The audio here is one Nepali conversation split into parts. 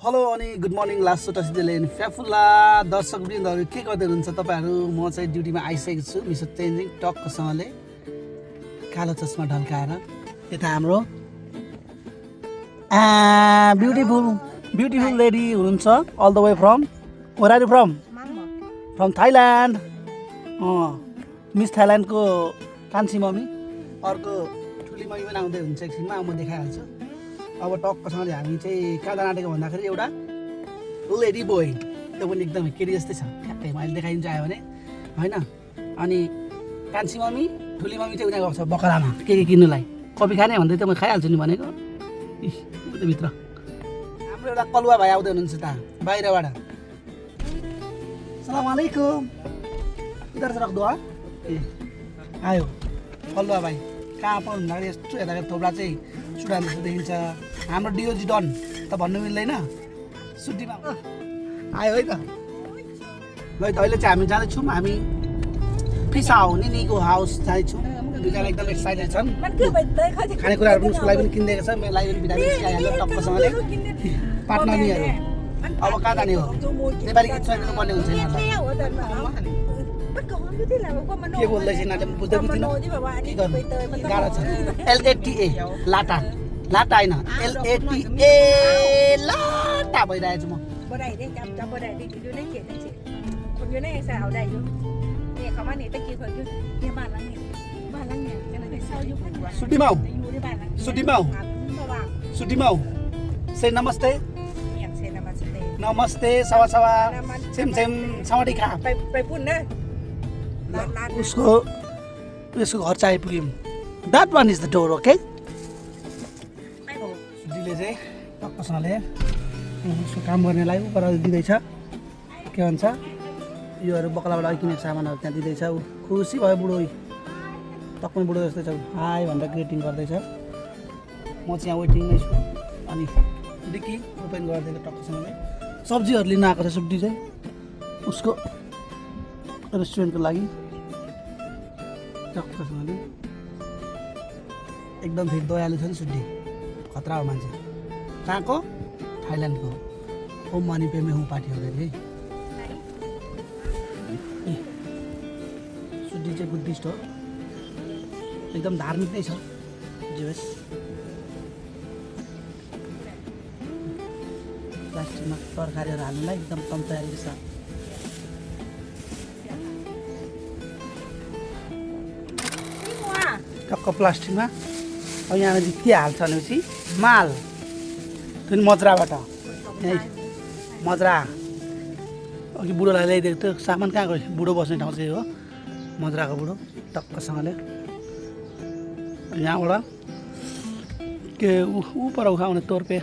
हेलो अनि गुड मर्निङ लास्ट सोटासिदेले फ्याफुल्ला दर्शकवृन्दहरू के गर्दै हुनुहुन्छ तपाईँहरू। म चाहिँ ड्युटीमा आइसकेको छु मिसो चेन्जिङ टक्कसँगले कालो चस्मा ढल्काएर। यता हाम्रो ब्युटिफुल लेडी हुनुहुन्छ all the way from where are you from Thailand. Miss थाइल्यान्डको कान्छी मम्मी, अर्को ठुली मम्मी पनि आउँदै हुन्छ एकछिनमा, म देखाइहाल्छु। अब टक्कसँगले हामी चाहिँ कहाँ जान आँटेको भन्दाखेरि एउटा लेडी बोय, त्यो पनि एकदमै केटी जस्तै छ ठ्याक्कै मैले देखाइदिन्छु आयो भने होइन। अनि कान्छी मम्मी ठुली मम्मी चाहिँ उनीहरू गएको छ बकरामा के किन्नुलाई, कफी खाने भन्दै त म खाइहाल्छु नि भनेको। भित्र हाम्रो एउटा कलुवा भाइ आउँदै हुनुहुन्छ त बाहिरबाट। सलाम अलैकुम, इधर से रख दो। ए आयो कलुवा भाइ कहाँ पाउनु भन्दाखेरि यस्तो हेर्दाखेरि थोप्ला चाहिँ सुडान जस्तो देखिन्छ। हाम्रो डिओजी डन त भन्नु मिल्दैन, सुटीमा आयो है त। ल अहिले चाहिँ हामी जाँदैछौँ, हामी फिसाउ निनीको हाउस जाँदैछौँ। दुईजना एकदम एक्साइटेड छन्, खानेकुराहरू पनि उसको लागि पनि किनिदिएको छ, मेरो लागि पनि भिटामिन सी आइहाल्यो टक्कसँगले। पार्टनरनीहरू अब कहाँ जाने हो, नेपाली गीत सुनाइदिनु पर्ने हुन्छ यिनीहरूलाई। के बोल्दैछ यिनीहरूले बुझ्दै बुझ्दिनँ, के गर्नु गाह्रो छ। LATA लाटा लाटा होइन LATA लाटा भइरहेछु म। सुटिमाउ से नमस्ते नमस्ते सवा सवा सेम सवाडी खा उसको घर चाहिँ आइपुग्यौँ। That one is the door. Okay, सुटीले चाहिँ टक्कसँगले उसको काम गर्नेलाई ऊपर दिँदैछ, के भन्छ योहरू बक्लाबाट किनेको सामानहरू त्यहाँ दिँदैछ। ऊ खुसी भयो, बुढो टक्कै बुढो जस्तै छ। हाई भनेर ग्रिटिङ गर्दैछ। म चाहिँ यहाँ वेटिङमै छु। अनि डिक्की ओपन गरिदिएको टक्कसँगले सब्जीहरू लिन आएको छ सुटी चाहिँ उसको रेस्टुरेन्टको लागि टक्कसँगले। एकदम फेरि दयालु छ नि सुटी, खतरा हो मान्छे। कहाँको? थाइल्यान्डको। ओम मनी पेमे हुँ पार्टी हो गई। सुटी चाहिँ बुद्धिस्ट हो, एकदम धार्मिक नै छ। जेस प्लास्टिकमा तरकारीहरू हाल्नुलाई एकदम कम तयारी छ। टक्क प्लास्टिकमा। अब यहाँ के हाल्छ भनेपछि माल, त्यो मजराबाट मजरा। अघि बुढोलाई ल्याइदिएको थियो सामान, कहाँ गयो बुढो बस्ने ठाउँ चाहिँ हो मजराको बुढो। टक्कसँगले यहाँबाट के ऊ पर उखाउने तोर्पे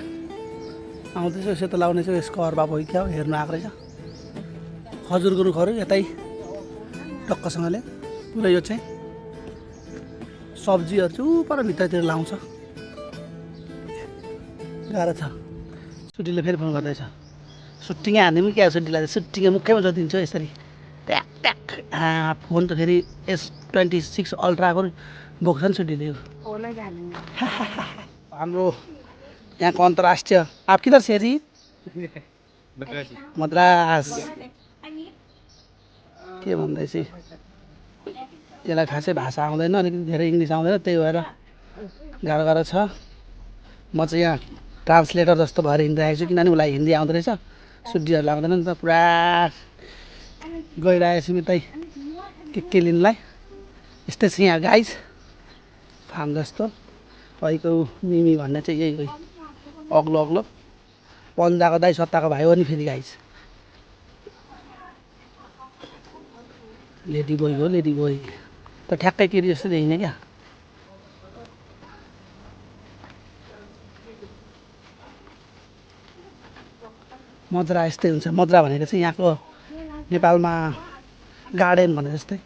आउँदैछ, सेतो लाउने चाहिँ यसको अर्बा भयो क्या हेर्नु आएको रहेछ। खजुरको रुखहरू यतै टक्कसँगले पुरै यो चाहिँ सब्जीहरू चाहिँ ऊ पर भित्रतिर लाउँछ। गाह्रो छ। सुटीले फेरि फोन गर्दैछ, सुट्टिङै हानिदिउँ क्या सुटीलाई, सुट्टिङै मुखैमा जोडिदिन्छु यसरी ट्याक ट्याक। फोन त फेरि S26 अल्ट्राको बोक्छ नि सुटीले। हाम्रो यहाँको अन्तर्राष्ट्रिय आप किधर से जी? मद्रास। के भन्दैछ यसलाई खासै भाषा आउँदैन, अलिकति धेरै इङ्ग्लिस आउँदैन, त्यही भएर गाह्रो छ। म चाहिँ यहाँ ट्रान्सलेटर जस्तो भएर हिँडिरहेको छु, किनभने उसलाई हिन्दी आउँदो रहेछ, सुटीहरूलाई आउँदैन नि त। पुरा गइरहेको छु उतै के लिनुलाई। यस्तै छ यहाँ गाइज, फार्म जस्तो। अहिलेको मिमी भन्ने चाहिँ यही अग्लो अग्लो पन्जाको दाइ सत्ताको भाइ हो नि फेरि गाइज। लेडी बोय हो, लेडी बोय त ठ्याक्कै केटी जस्तो देखिने क्या। मजरा यस्तै हुन्छ। मजरा भनेको चाहिँ यहाँको नेपालमा गार्डन भने जस्तै।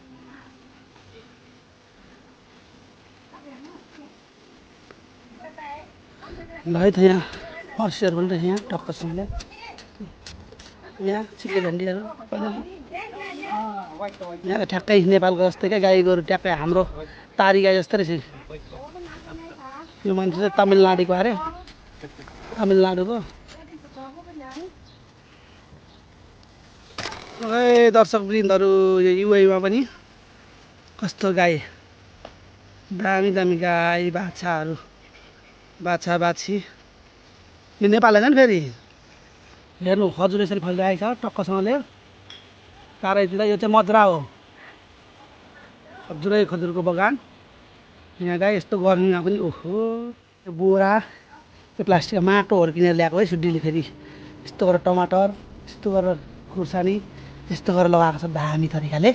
ल है त यहाँ फर्सीहरू पनि रहेछ यहाँ टक्कसँगले। यहाँ चिप्ले झन्डीहरू यहाँ त ठ्याक्कै नेपालको जस्तै क्या, गाई गोरु ट्याक्कै हाम्रो तारी गाई जस्तै रहेछ। यो मान्छे चाहिँ तमिलनाडुको अरे, तमिलनाडुको ए दर्शकवृन्दहरू यो युएमा पनि कस्तो गाई दामी दामी गाई बाछाहरू बाछा बाछी यो नेपाल होइन नि फेरि हेर्नु खजुर यसरी फलिरहेको छ टक्कसँगले चारैतिर यो चाहिँ मद्रा हो खजुरै खजुरको बगान यहाँ गाई यस्तो गर्मीमा पनि ओहो यो बोरा त्यो प्लास्टिकको माटोहरू किनेर ल्याएको है सुड्डीले फेरि यस्तो गरेर टमाटर यस्तो गरेर खुर्सानी यस्तो गरेर लगाएको छ दामी तरिकाले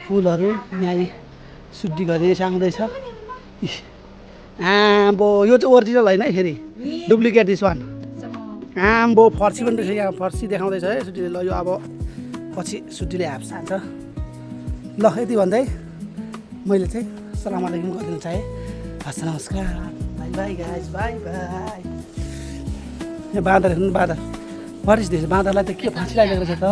फुलहरू यहाँ सुड्डी गरी साङ्दैछ आम्बो यो चाहिँ ओरिजिनल होइन है फेरि डुप्लिकेट दिस वान आम्बो फर्सी पनि रहेछ यहाँ फर्सी देखाउँदैछ है सुटीले ल यो अब पछि सुटीले ह्याप्स हान्छ ल यति भन्दै मैले चाहिँ सलाम अलैकुम गरिदिनु चाहेँ हस् नमस्कार by by guys by by यहाँ बाँदर हेर्नु बाँदर वाट इज दिस बाँदरलाई त के फाँसी लागेको रहेछ त